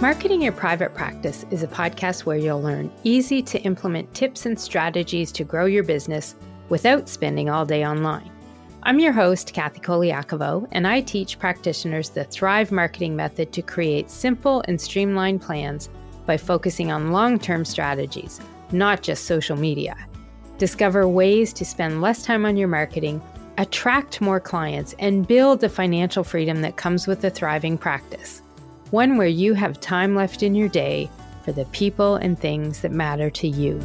Marketing Your Private Practice is a podcast where you'll learn easy to implement tips and strategies to grow your business without spending all day online. I'm your host, Colaiacovo, and I teach practitioners the Thrive marketing method to create simple and streamlined plans by focusing on long-term strategies, not just social media. Discover ways to spend less time on your marketing, attract more clients, and build the financial freedom that comes with a thriving practice. One where you have time left in your day for the people and things that matter to you.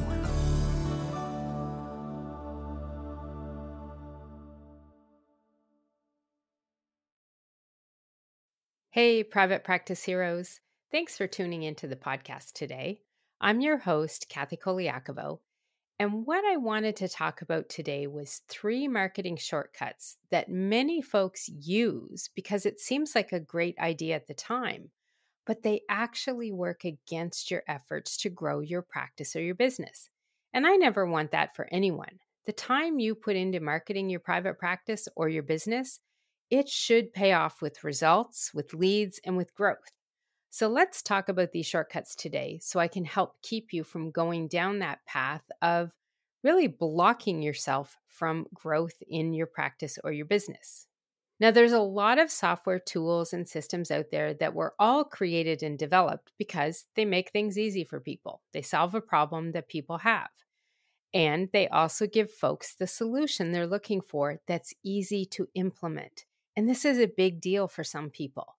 Hey, private practice heroes. Thanks for tuning into the podcast today. I'm your host, Colaiacovo, and what I wanted to talk about today was 3 marketing shortcuts that many folks use because it seems like a great idea at the time, but they actually work against your efforts to grow your practice or your business. And I never want that for anyone. The time you put into marketing your private practice or your business, it should pay off with results, with leads, and with growth. So let's talk about these shortcuts today so I can help keep you from going down that path of really blocking yourself from growth in your practice or your business. Now, there's a lot of software tools and systems out there that were all created and developed because they make things easy for people. They solve a problem that people have. And they also give folks the solution they're looking for that's easy to implement. And this is a big deal for some people.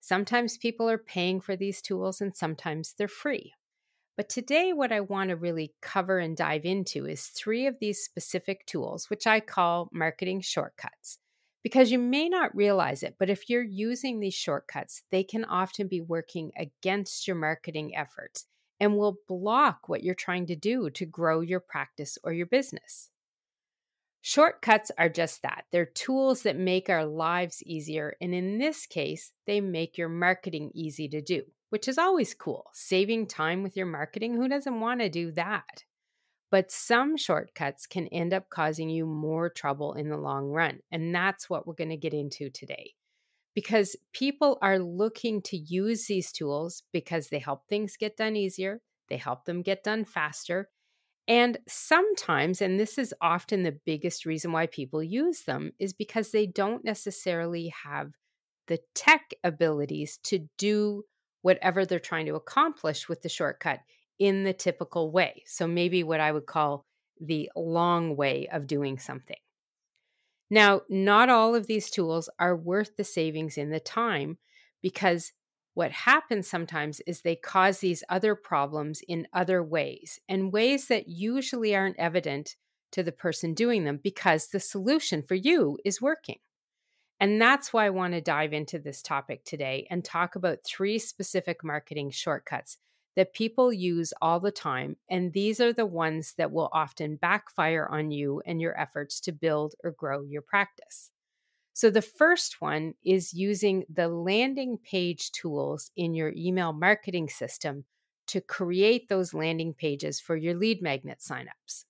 Sometimes people are paying for these tools and sometimes they're free. But today, what I want to really cover and dive into is 3 of these specific tools, which I call marketing shortcuts. Because you may not realize it, but if you're using these shortcuts, they can often be working against your marketing efforts and will block what you're trying to do to grow your practice or your business. Shortcuts are just that. They're tools that make our lives easier, and in this case, they make your marketing easy to do, which is always cool. Saving time with your marketing, who doesn't want to do that? But some shortcuts can end up causing you more trouble in the long run. And that's what we're going to get into today. Because people are looking to use these tools because they help things get done easier, they help them get done faster. And sometimes, and this is often the biggest reason why people use them, is because they don't necessarily have the tech abilities to do whatever they're trying to accomplish with the shortcut in the typical way. So maybe what I would call the long way of doing something. Now, not all of these tools are worth the savings in the time because what happens sometimes is they cause these other problems in other ways and ways that usually aren't evident to the person doing them because the solution for you is working. And that's why I want to dive into this topic today and talk about 3 specific marketing shortcuts that people use all the time, and these are the ones that will often backfire on you and your efforts to build or grow your practice. So the first one is using the landing page tools in your email marketing system to create those landing pages for your lead magnet signups.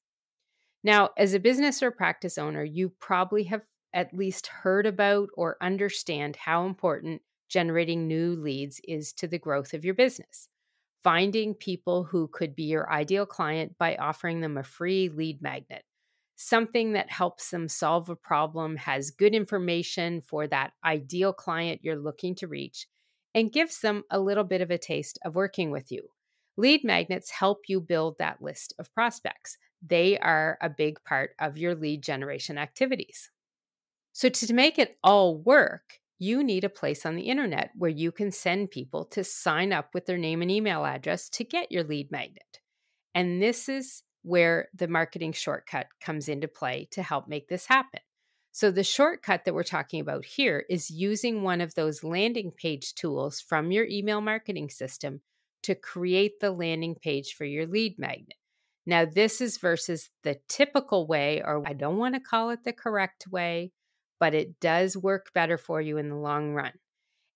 Now, as a business or practice owner, you probably have at least heard about or understand how important generating new leads is to the growth of your business. Finding people who could be your ideal client by offering them a free lead magnet, something that helps them solve a problem, has good information for that ideal client you're looking to reach, and gives them a little bit of a taste of working with you. Lead magnets help you build that list of prospects. They are a big part of your lead generation activities. So to make it all work, you need a place on the internet where you can send people to sign up with their name and email address to get your lead magnet. And this is where the marketing shortcut comes into play to help make this happen. So the shortcut that we're talking about here is using one of those landing page tools from your email marketing system to create the landing page for your lead magnet. Now, this is versus the typical way, or I don't want to call it the correct way, but it does work better for you in the long run.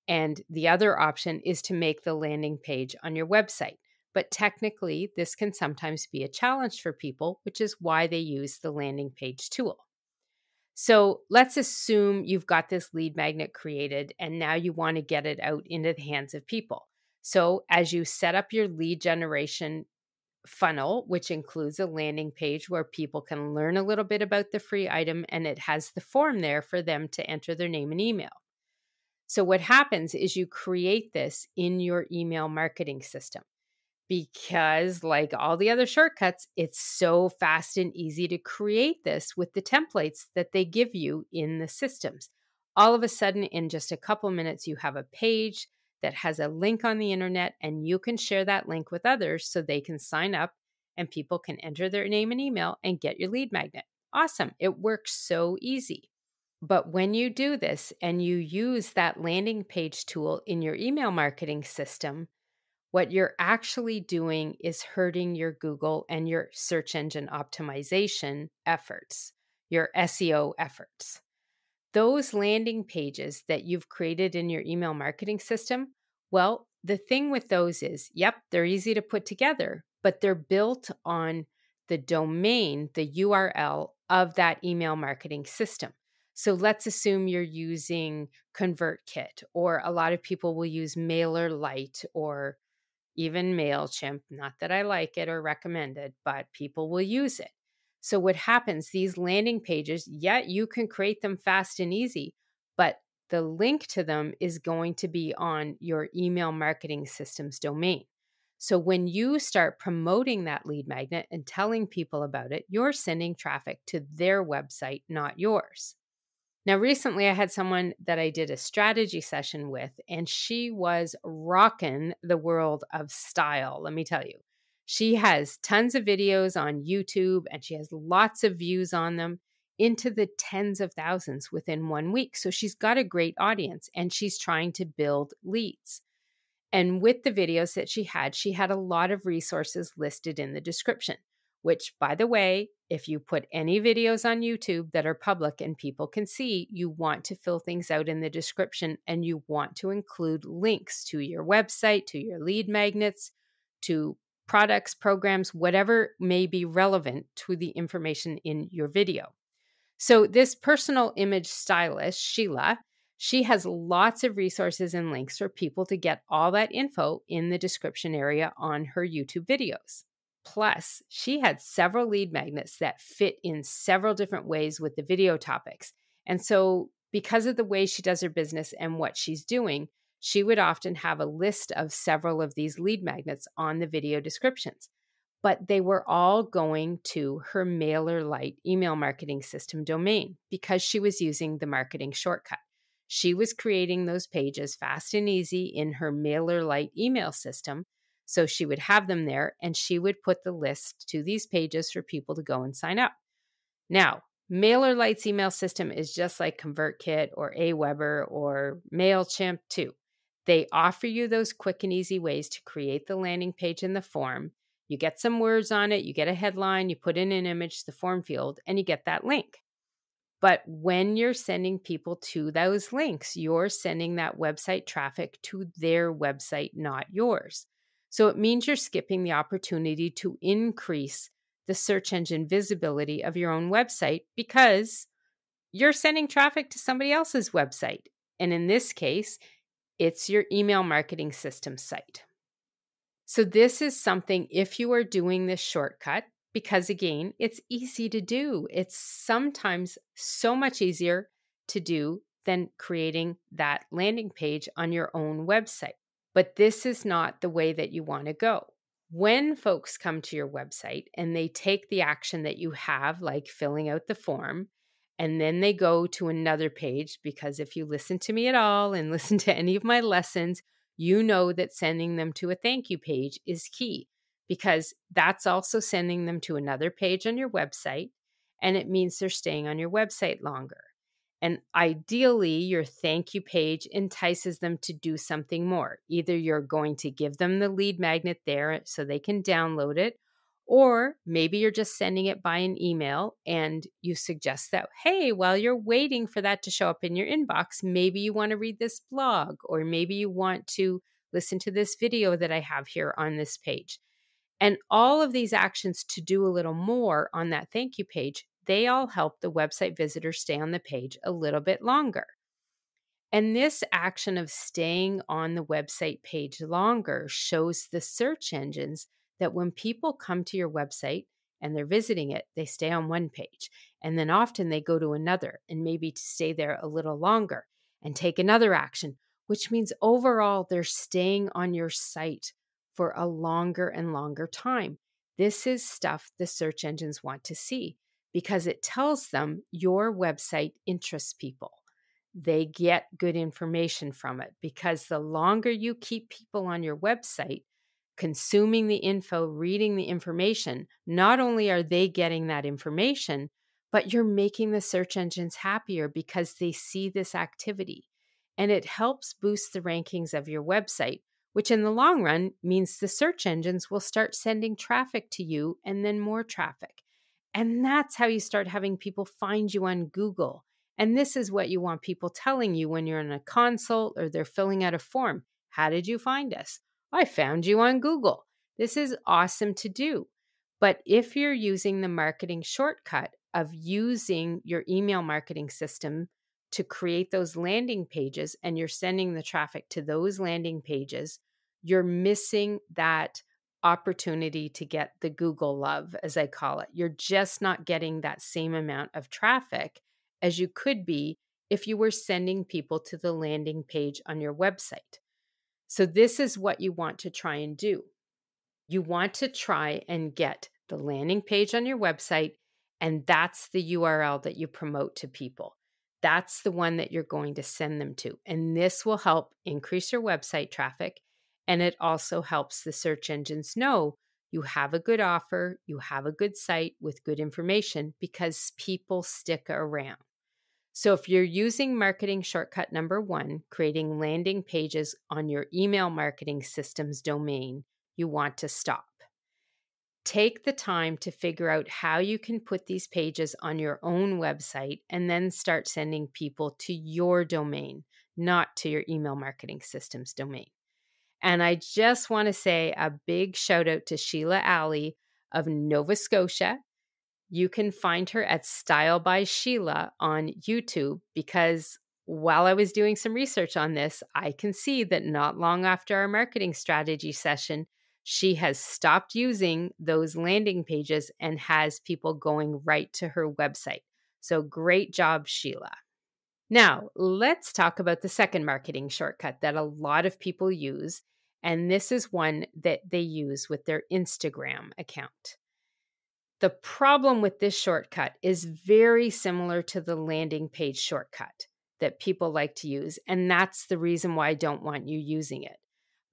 And the other option is to make the landing page on your website. But technically, this can sometimes be a challenge for people, which is why they use the landing page tool. So let's assume you've got this lead magnet created and now you want to get it out into the hands of people. So, as you set up your lead generation funnel, which includes a landing page where people can learn a little bit about the free item, and it has the form there for them to enter their name and email. So, what happens is you create this in your email marketing system because, like all the other shortcuts, it's so fast and easy to create this with the templates that they give you in the systems. All of a sudden, in just a couple minutes, you have a page that has a link on the internet, and you can share that link with others so they can sign up and people can enter their name and email and get your lead magnet. Awesome. It works so easy. But when you do this and you use that landing page tool in your email marketing system, what you're actually doing is hurting your Google and your search engine optimization efforts, your SEO efforts. Those landing pages that you've created in your email marketing system, well, the thing with those is, yep, they're easy to put together, but they're built on the domain, the URL of that email marketing system. So let's assume you're using ConvertKit, or a lot of people will use MailerLite or even MailChimp. Not that I like it or recommend it, but people will use it. So what happens, these landing pages, you can create them fast and easy, but the link to them is going to be on your email marketing system's domain. So when you start promoting that lead magnet and telling people about it, you're sending traffic to their website, not yours. Now, recently I had someone that I did a strategy session with, and she was rocking the world of style. Let me tell you, she has tons of videos on YouTube and she has lots of views on them, into the tens of thousands within 1 week. So she's got a great audience and she's trying to build leads. And with the videos that she had a lot of resources listed in the description, which, by the way, if you put any videos on YouTube that are public and people can see, you want to fill things out in the description, and you want to include links to your website, to your lead magnets, to products, programs, whatever may be relevant to the information in your video. So this personal image stylist, Sheila, she has lots of resources and links for people to get all that info in the description area on her YouTube videos. Plus, she had several lead magnets that fit in several different ways with the video topics. And so, because of the way she does her business and what she's doing, she would often have a list of several of these lead magnets on the video descriptions. But they were all going to her MailerLite email marketing system domain because she was using the marketing shortcut. She was creating those pages fast and easy in her MailerLite email system. So she would have them there and she would put the list to these pages for people to go and sign up. Now, MailerLite's email system is just like ConvertKit or Aweber or MailChimp too. They offer you those quick and easy ways to create the landing page in the form. You get some words on it, you get a headline, you put in an image, the form field, and you get that link. But when you're sending people to those links, you're sending that website traffic to their website, not yours. So it means you're skipping the opportunity to increase the search engine visibility of your own website because you're sending traffic to somebody else's website. And in this case, it's your email marketing system site. So this is something, if you are doing this shortcut, because again, it's easy to do. It's sometimes so much easier to do than creating that landing page on your own website. But this is not the way that you want to go. When folks come to your website and they take the action that you have, like filling out the form, and then they go to another page, because if you listen to me at all and listen to any of my lessons, you know that sending them to a thank you page is key, because that's also sending them to another page on your website, and it means they're staying on your website longer. And ideally, your thank you page entices them to do something more. Either you're going to give them the lead magnet there so they can download it, or maybe you're just sending it by an email and you suggest that, hey, while you're waiting for that to show up in your inbox, maybe you want to read this blog, or maybe you want to listen to this video that I have here on this page. And all of these actions to do a little more on that thank you page, they all help the website visitor stay on the page a little bit longer. And this action of staying on the website page longer shows the search engines that when people come to your website and they're visiting it, they stay on one page. And then often they go to another and maybe to stay there a little longer and take another action, which means overall they're staying on your site for a longer and longer time. This is stuff the search engines want to see because it tells them your website interests people. They get good information from it because the longer you keep people on your website, consuming the info, reading the information, not only are they getting that information, but you're making the search engines happier because they see this activity. And it helps boost the rankings of your website, which in the long run means the search engines will start sending traffic to you and then more traffic. And that's how you start having people find you on Google. And this is what you want people telling you when you're in a consult or they're filling out a form. How did you find us? I found you on Google. This is awesome to do. But if you're using the marketing shortcut of using your email marketing system to create those landing pages and you're sending the traffic to those landing pages, you're missing that opportunity to get the Google love, as I call it. You're just not getting that same amount of traffic as you could be if you were sending people to the landing page on your website. So this is what you want to try and do. You want to try and get the landing page on your website, and that's the URL that you promote to people. That's the one that you're going to send them to. And this will help increase your website traffic. And it also helps the search engines know you have a good offer, you have a good site with good information because people stick around. So if you're using marketing shortcut number 1, creating landing pages on your email marketing system's domain, you want to stop. Take the time to figure out how you can put these pages on your own website and then start sending people to your domain, not to your email marketing system's domain. And I just want to say a big shout out to Sheila Alley of Nova Scotia. You can find her at Style by Sheila on YouTube because while I was doing some research on this, I can see that not long after our marketing strategy session, she has stopped using those landing pages and has people going right to her website. So great job, Sheila. Now, let's talk about the second marketing shortcut that a lot of people use, and this is one that they use with their Instagram account. The problem with this shortcut is very similar to the landing page shortcut that people like to use, and that's the reason why I don't want you using it.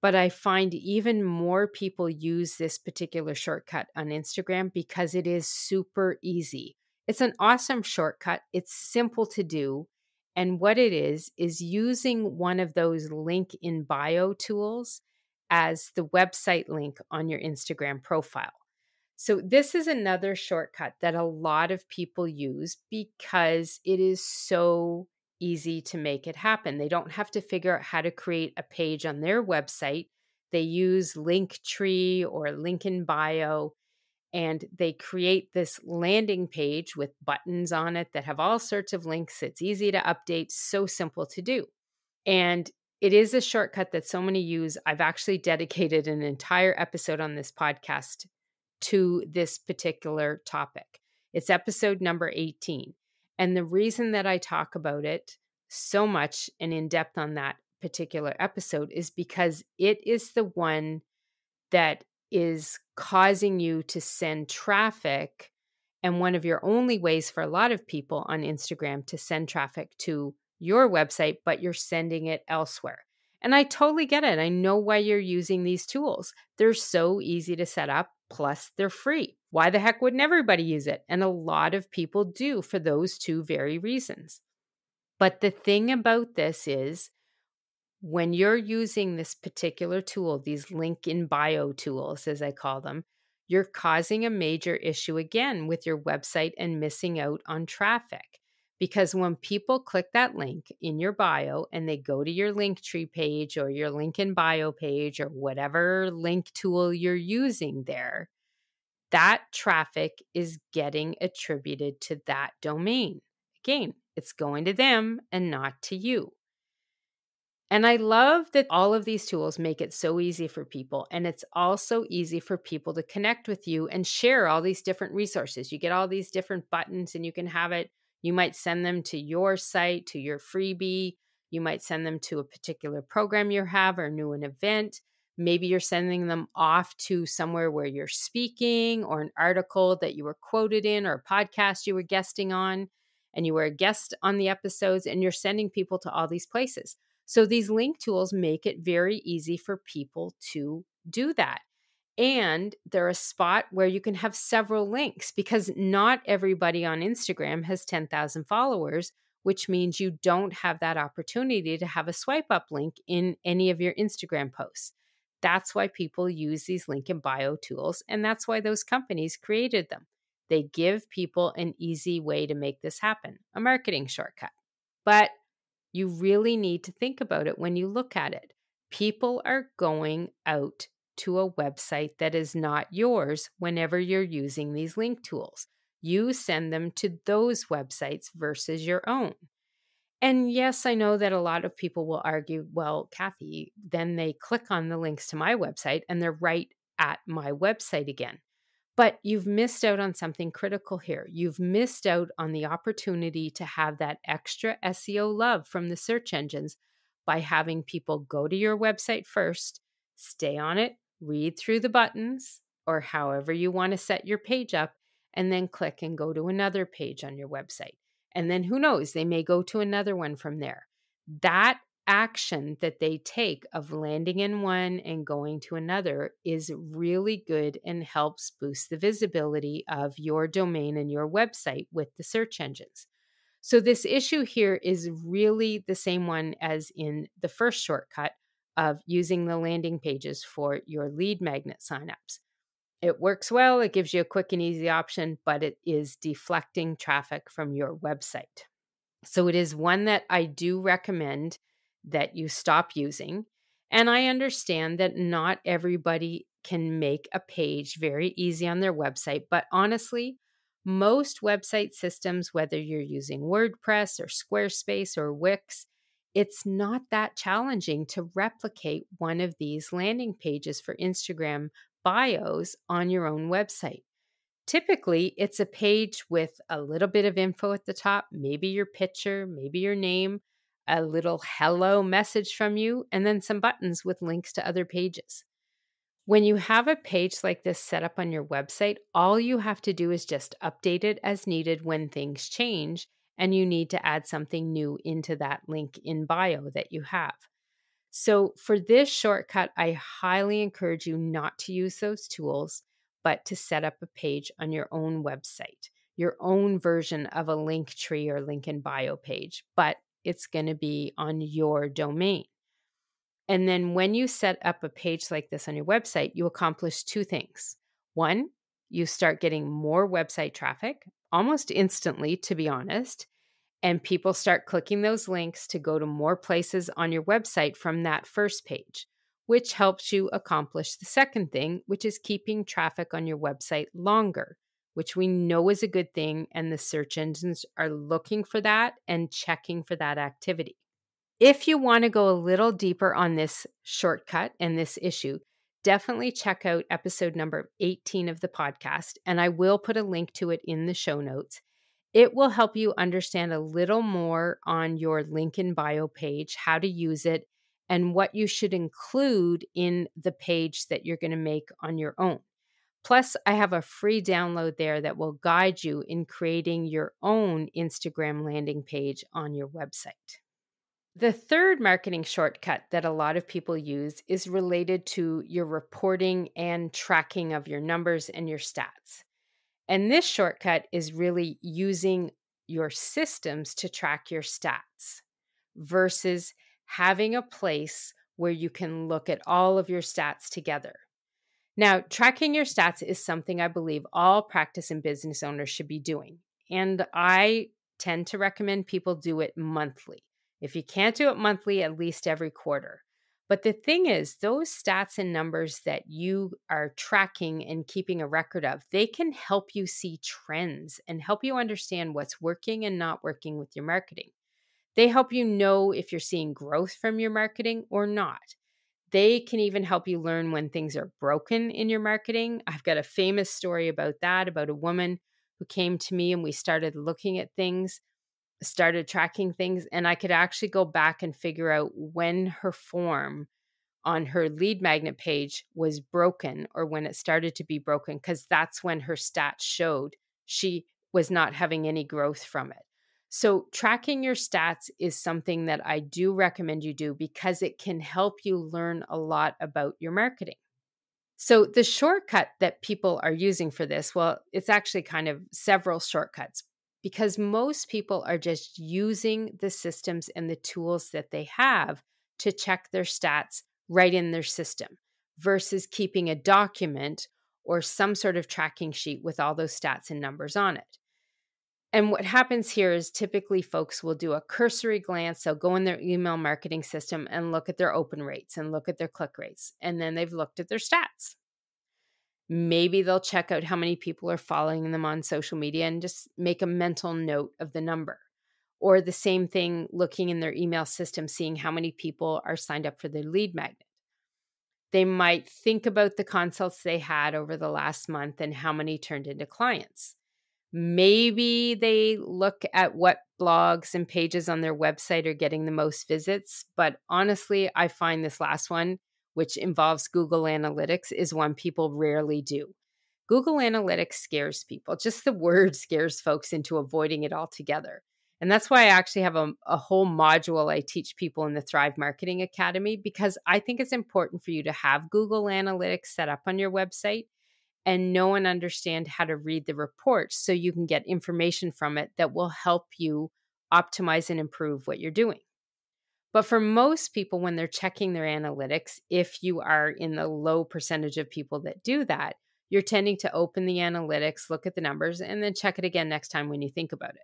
But I find even more people use this particular shortcut on Instagram because it is super easy. It's an awesome shortcut. It's simple to do. And what it is using one of those link in bio tools as the website link on your Instagram profile. So this is another shortcut that a lot of people use because it is so easy to make it happen. They don't have to figure out how to create a page on their website. They use Linktree or link in bio, and they create this landing page with buttons on it that have all sorts of links. It's easy to update, so simple to do. And it is a shortcut that so many use. I've actually dedicated an entire episode on this podcast to this particular topic. It's episode number 18. And the reason that I talk about it so much and in depth on that particular episode is because it is the one that is causing you to send traffic, and one of your only ways for a lot of people on Instagram to send traffic to your website, but you're sending it elsewhere. And I totally get it. I know why you're using these tools. They're so easy to set up, plus they're free. Why the heck wouldn't everybody use it? And a lot of people do for those two very reasons. But the thing about this is, when you're using this particular tool, these link in bio tools, as I call them, you're causing a major issue again with your website and missing out on traffic. Because when people click that link in your bio and they go to your Linktree page or your link in bio page or whatever link tool you're using there, that traffic is getting attributed to that domain. Again, it's going to them and not to you. And I love that all of these tools make it so easy for people. And it's also easy for people to connect with you and share all these different resources. You get all these different buttons and you can have it. You might send them to your site, to your freebie. You might send them to a particular program you have or new an event. Maybe you're sending them off to somewhere where you're speaking or an article that you were quoted in or a podcast you were guesting on and you were a guest on the episodes and you're sending people to all these places. So these link tools make it very easy for people to do that. And they're a spot where you can have several links because not everybody on Instagram has 10,000 followers, which means you don't have that opportunity to have a swipe up link in any of your Instagram posts. That's why people use these link in bio tools. And that's why those companies created them. They give people an easy way to make this happen, a marketing shortcut. But you really need to think about it when you look at it. People are going out to a website that is not yours whenever you're using these link tools. You send them to those websites versus your own. And yes, I know that a lot of people will argue, well, Kathy, then they click on the links to my website and they're right at my website again. But you've missed out on something critical here. You've missed out on the opportunity to have that extra SEO love from the search engines by having people go to your website first, stay on it, read through the buttons, or however you want to set your page up, and then click and go to another page on your website. And then who knows, they may go to another one from there. That action that they take of landing in one and going to another is really good and helps boost the visibility of your domain and your website with the search engines. So this issue here is really the same one as in the first shortcut of using the landing pages for your lead magnet signups. It works well, it gives you a quick and easy option, but it is deflecting traffic from your website. So it is one that I do recommend that you stop using. And I understand that not everybody can make a page very easy on their website, but honestly, most website systems, whether you're using WordPress or Squarespace or Wix, it's not that challenging to replicate one of these landing pages for Instagram bios on your own website. Typically, it's a page with a little bit of info at the top, maybe your picture, maybe your name, a little hello message from you, and then some buttons with links to other pages. When you have a page like this set up on your website, all you have to do is just update it as needed when things change, and you need to add something new into that link in bio that you have. So for this shortcut, I highly encourage you not to use those tools, but to set up a page on your own website, your own version of a link tree or link in bio page, but it's going to be on your domain. And then when you set up a page like this on your website, you accomplish two things. One, you start getting more website traffic almost instantly, to be honest. And people start clicking those links to go to more places on your website from that first page, which helps you accomplish the second thing, which is keeping traffic on your website longer, which we know is a good thing. And the search engines are looking for that and checking for that activity. If you want to go a little deeper on this shortcut and this issue, definitely check out episode number 18 of the podcast, and I will put a link to it in the show notes. It will help you understand a little more on your link in bio page, how to use it, and what you should include in the page that you're going to make on your own. Plus, I have a free download there that will guide you in creating your own Instagram landing page on your website. The third marketing shortcut that a lot of people use is related to your reporting and tracking of your numbers and your stats. And this shortcut is really using your systems to track your stats versus having a place where you can look at all of your stats together. Now, tracking your stats is something I believe all practice and business owners should be doing. And I tend to recommend people do it monthly. If you can't do it monthly, at least every quarter. But the thing is, those stats and numbers that you are tracking and keeping a record of, they can help you see trends and help you understand what's working and not working with your marketing. They help you know if you're seeing growth from your marketing or not. They can even help you learn when things are broken in your marketing. I've got a famous story about that, about a woman who came to me and we started looking at things, started tracking things, and I could actually go back and figure out when her form on her lead magnet page was broken or when it started to be broken, because that's when her stats showed she was not having any growth from it. So, tracking your stats is something that I do recommend you do because it can help you learn a lot about your marketing. So, the shortcut that people are using for this, well, it's actually kind of several shortcuts because most people are just using the systems and the tools that they have to check their stats right in their system versus keeping a document or some sort of tracking sheet with all those stats and numbers on it. And what happens here is typically folks will do a cursory glance. They'll go in their email marketing system and look at their open rates and look at their click rates. And then they've looked at their stats. Maybe they'll check out how many people are following them on social media and just make a mental note of the number. Or the same thing, looking in their email system, seeing how many people are signed up for their lead magnet. They might think about the consults they had over the last month and how many turned into clients. Maybe they look at what blogs and pages on their website are getting the most visits. But honestly, I find this last one, which involves Google Analytics, is one people rarely do. Google Analytics scares people. Just the word scares folks into avoiding it altogether. And that's why I actually have a whole module I teach people in the Thrive Marketing Academy, because I think it's important for you to have Google Analytics set up on your website and know and understand how to read the reports so you can get information from it that will help you optimize and improve what you're doing. But for most people, when they're checking their analytics, if you are in the low percentage of people that do that, you're tending to open the analytics, look at the numbers, and then check it again next time when you think about it.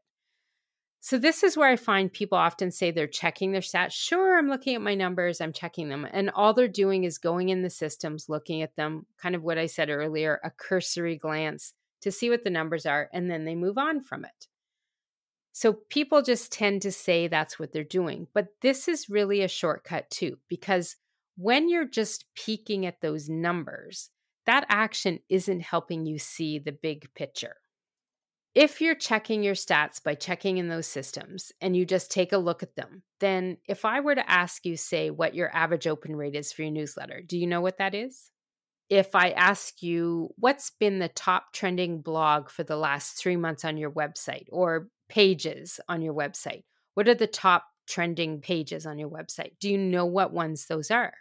So this is where I find people often say they're checking their stats. Sure, I'm looking at my numbers, I'm checking them. And all they're doing is going in the systems, looking at them, kind of what I said earlier, a cursory glance to see what the numbers are, and then they move on from it. So people just tend to say that's what they're doing. But this is really a shortcut too, because when you're just peeking at those numbers, that action isn't helping you see the big picture. If you're checking your stats by checking in those systems and you just take a look at them, then if I were to ask you, say, what your average open rate is for your newsletter, do you know what that is? If I ask you what's been the top trending blog for the last 3 months on your website or pages on your website, what are the top trending pages on your website? Do you know what ones those are?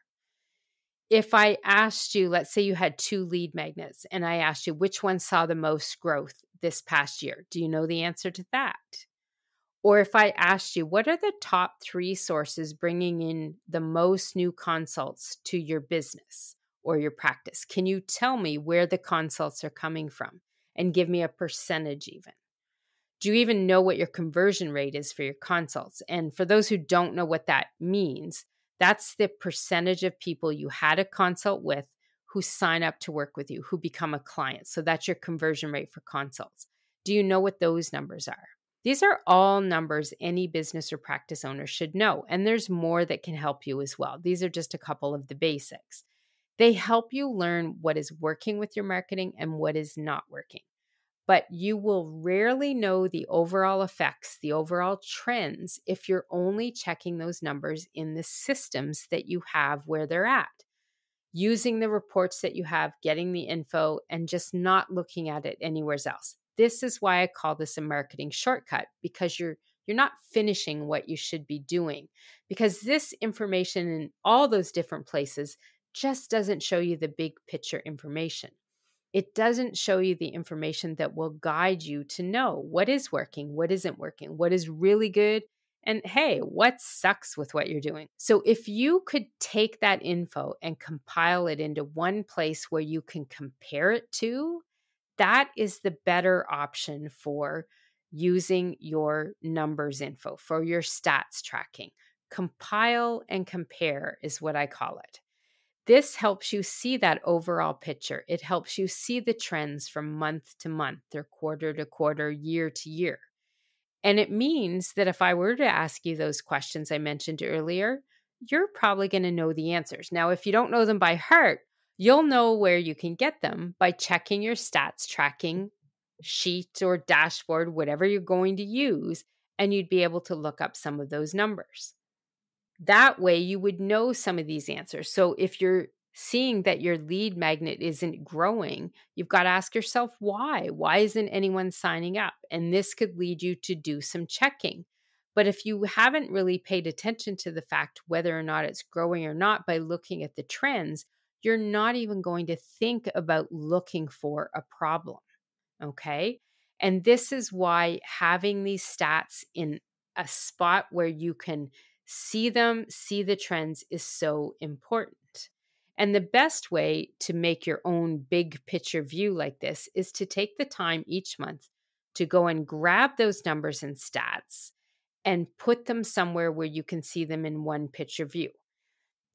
If I asked you, let's say you had 2 lead magnets, and I asked you which one saw the most growth this past year, do you know the answer to that? Or if I asked you, what are the top 3 sources bringing in the most new consults to your business or your practice? Can you tell me where the consults are coming from and give me a percentage even? Do you even know what your conversion rate is for your consults? And for those who don't know what that means, that's the percentage of people you had a consult with who sign up to work with you, who become a client. So that's your conversion rate for consults. Do you know what those numbers are? These are all numbers any business or practice owner should know. And there's more that can help you as well. These are just a couple of the basics. They help you learn what is working with your marketing and what is not working. But you will rarely know the overall effects, the overall trends, if you're only checking those numbers in the systems that you have where they're at. Using the reports that you have, getting the info, and just not looking at it anywhere else. This is why I call this a marketing shortcut, because you're not finishing what you should be doing. Because this information in all those different places just doesn't show you the big picture information. It doesn't show you the information that will guide you to know what is working, what isn't working, what is really good, and hey, what sucks with what you're doing. So if you could take that info and compile it into one place where you can compare it to, that is the better option for using your numbers info, for your stats tracking. Compile and compare is what I call it. This helps you see that overall picture. It helps you see the trends from month to month or quarter to quarter, year to year. And it means that if I were to ask you those questions I mentioned earlier, you're probably going to know the answers. Now, if you don't know them by heart, you'll know where you can get them by checking your stats tracking sheet or dashboard, whatever you're going to use, and you'd be able to look up some of those numbers. That way, you would know some of these answers. So if you're seeing that your lead magnet isn't growing, you've got to ask yourself why. Why isn't anyone signing up? And this could lead you to do some checking. But if you haven't really paid attention to the fact whether or not it's growing or not by looking at the trends, you're not even going to think about looking for a problem. Okay. And this is why having these stats in a spot where you can see them, see the trends is so important. And the best way to make your own big picture view like this is to take the time each month to go and grab those numbers and stats and put them somewhere where you can see them in one picture view.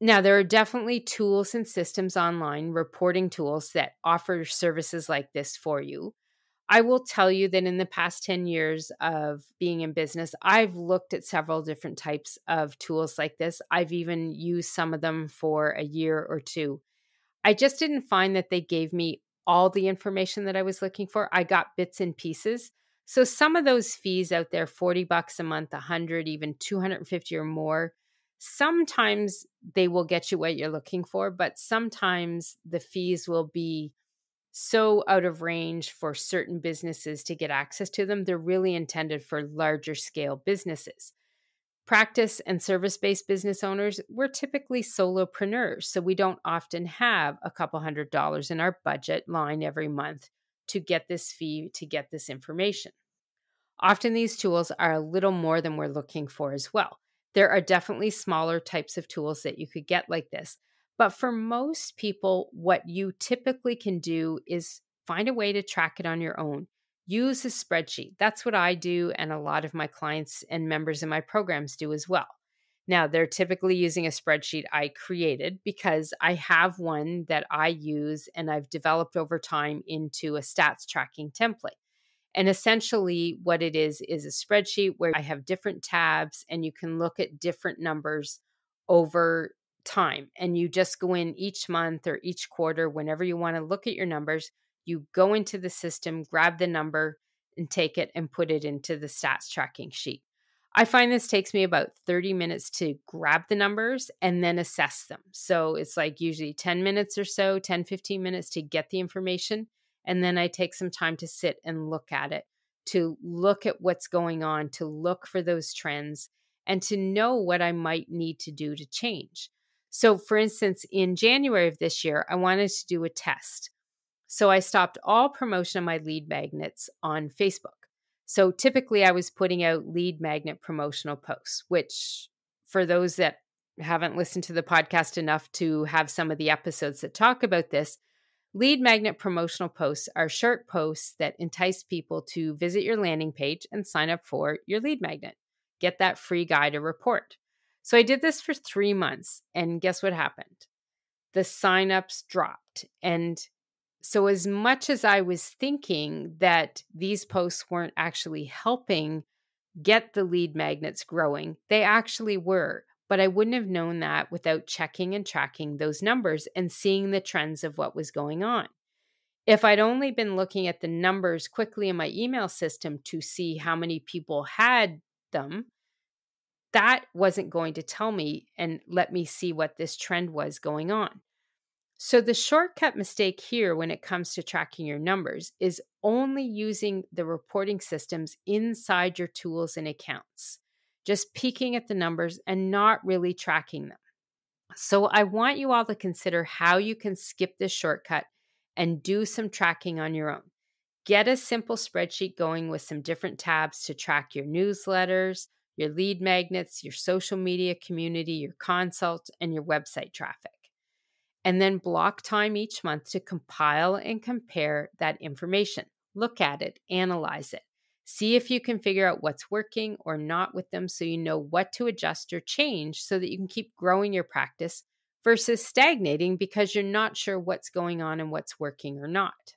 Now, there are definitely tools and systems online, reporting tools that offer services like this for you. I will tell you that in the past 10 years of being in business, I've looked at several different types of tools like this. I've even used some of them for a year or two. I just didn't find that they gave me all the information that I was looking for. I got bits and pieces. So some of those fees out there, $40 a month, 100, even 250 or more, sometimes they will get you what you're looking for, but sometimes the fees will be so out of range for certain businesses to get access to them. They're really intended for larger scale businesses. Practice and service-based business owners, we're typically solopreneurs, so we don't often have a couple $100 in our budget line every month to get this fee, to get this information. Often these tools are a little more than we're looking for as well. There are definitely smaller types of tools that you could get like this. But for most people, what you typically can do is find a way to track it on your own. Use a spreadsheet. That's what I do, and a lot of my clients and members in my programs do as well. Now, they're typically using a spreadsheet I created because I have one that I use and I've developed over time into a stats tracking template. And essentially, what it is a spreadsheet where I have different tabs and you can look at different numbers over time. And you just go in each month or each quarter, whenever you want to look at your numbers, you go into the system, grab the number, and take it and put it into the stats tracking sheet. I find this takes me about 30 minutes to grab the numbers and then assess them. So it's like usually 10 minutes or so, 10, 15 minutes to get the information. And then I take some time to sit and look at it, to look at what's going on, to look for those trends, and to know what I might need to do to change. So, for instance, in January of this year, I wanted to do a test. So I stopped all promotion of my lead magnets on Facebook. So typically I was putting out lead magnet promotional posts, which for those that haven't listened to the podcast enough to have some of the episodes that talk about this, lead magnet promotional posts are short posts that entice people to visit your landing page and sign up for your lead magnet. Get that free guide or report. So I did this for 3 months, and guess what happened? The signups dropped. And so as much as I was thinking that these posts weren't actually helping get the lead magnets growing, they actually were. But I wouldn't have known that without checking and tracking those numbers and seeing the trends of what was going on. If I'd only been looking at the numbers quickly in my email system to see how many people had them, that wasn't going to tell me and let me see what this trend was going on. So the shortcut mistake here when it comes to tracking your numbers is only using the reporting systems inside your tools and accounts, just peeking at the numbers and not really tracking them. So I want you all to consider how you can skip this shortcut and do some tracking on your own. Get a simple spreadsheet going with some different tabs to track your newsletters, your lead magnets, your social media community, your consult, and your website traffic. And then block time each month to compile and compare that information. Look at it, analyze it. See if you can figure out what's working or not with them so you know what to adjust or change so that you can keep growing your practice versus stagnating because you're not sure what's going on and what's working or not.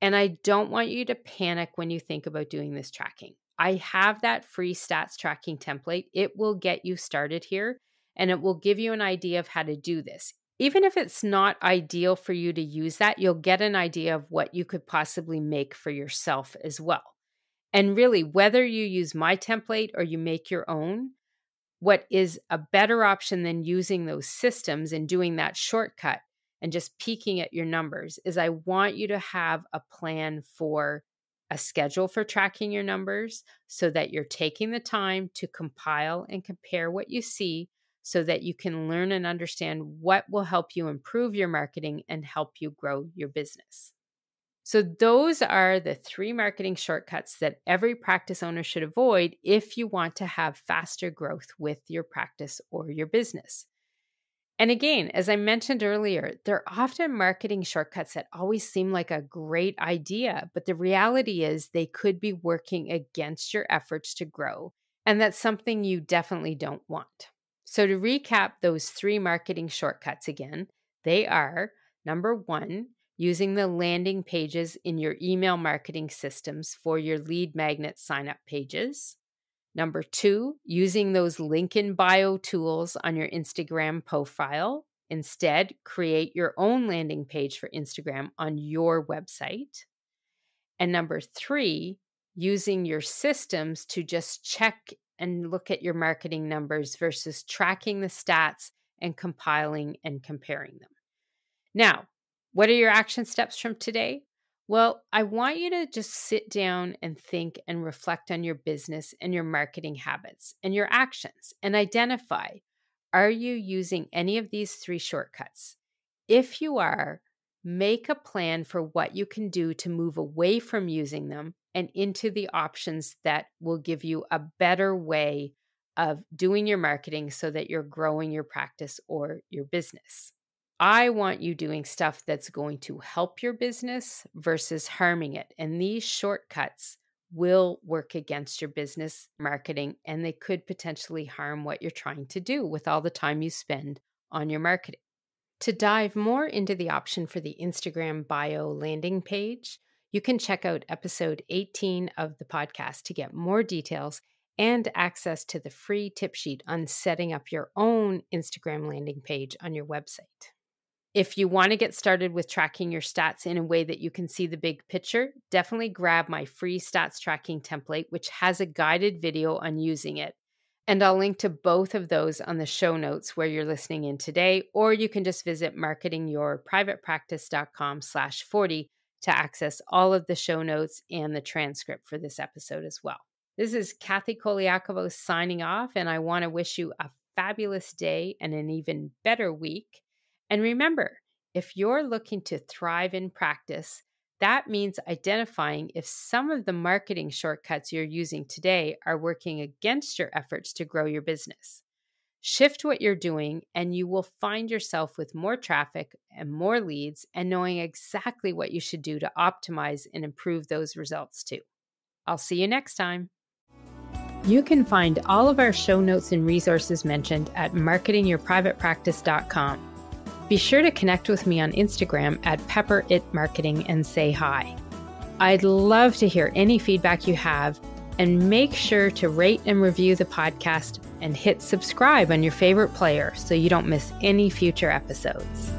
And I don't want you to panic when you think about doing this tracking. I have that free stats tracking template. It will get you started here, and it will give you an idea of how to do this. Even if it's not ideal for you to use that, you'll get an idea of what you could possibly make for yourself as well. And really, whether you use my template or you make your own, what is a better option than using those systems and doing that shortcut and just peeking at your numbers is I want you to have a plan for a schedule for tracking your numbers so that you're taking the time to compile and compare what you see so that you can learn and understand what will help you improve your marketing and help you grow your business. So those are the 3 marketing shortcuts that every practice owner should avoid if you want to have faster growth with your practice or your business. And again, as I mentioned earlier, they're often marketing shortcuts that always seem like a great idea, but the reality is they could be working against your efforts to grow, and that's something you definitely don't want. So to recap those 3 marketing shortcuts again, they are number 1, using the landing pages in your email marketing systems for your lead magnet sign-up pages. Number 2, using those link in bio tools on your Instagram profile. Instead, create your own landing page for Instagram on your website. And number 3, using your systems to just check and look at your marketing numbers versus tracking the stats and compiling and comparing them. Now, what are your action steps from today? Well, I want you to just sit down and think and reflect on your business and your marketing habits and your actions and identify, are you using any of these 3 shortcuts? If you are, make a plan for what you can do to move away from using them and into the options that will give you a better way of doing your marketing so that you're growing your practice or your business. I want you doing stuff that's going to help your business versus harming it. And these shortcuts will work against your business marketing, and they could potentially harm what you're trying to do with all the time you spend on your marketing. To dive more into the option for the Instagram bio landing page, you can check out episode 18 of the podcast to get more details and access to the free tip sheet on setting up your own Instagram landing page on your website. If you want to get started with tracking your stats in a way that you can see the big picture, definitely grab my free stats tracking template, which has a guided video on using it. And I'll link to both of those on the show notes where you're listening in today, or you can just visit marketingyourprivatepractice.com/40 to access all of the show notes and the transcript for this episode as well. This is Kathy Colaiacovo signing off, and I want to wish you a fabulous day and an even better week. And remember, if you're looking to thrive in practice, that means identifying if some of the marketing shortcuts you're using today are working against your efforts to grow your business. Shift what you're doing, and you will find yourself with more traffic and more leads and knowing exactly what you should do to optimize and improve those results too. I'll see you next time. You can find all of our show notes and resources mentioned at marketingyourprivatepractice.com. Be sure to connect with me on Instagram at pepperitmarketing and say hi. I'd love to hear any feedback you have, and make sure to rate and review the podcast and hit subscribe on your favorite player so you don't miss any future episodes.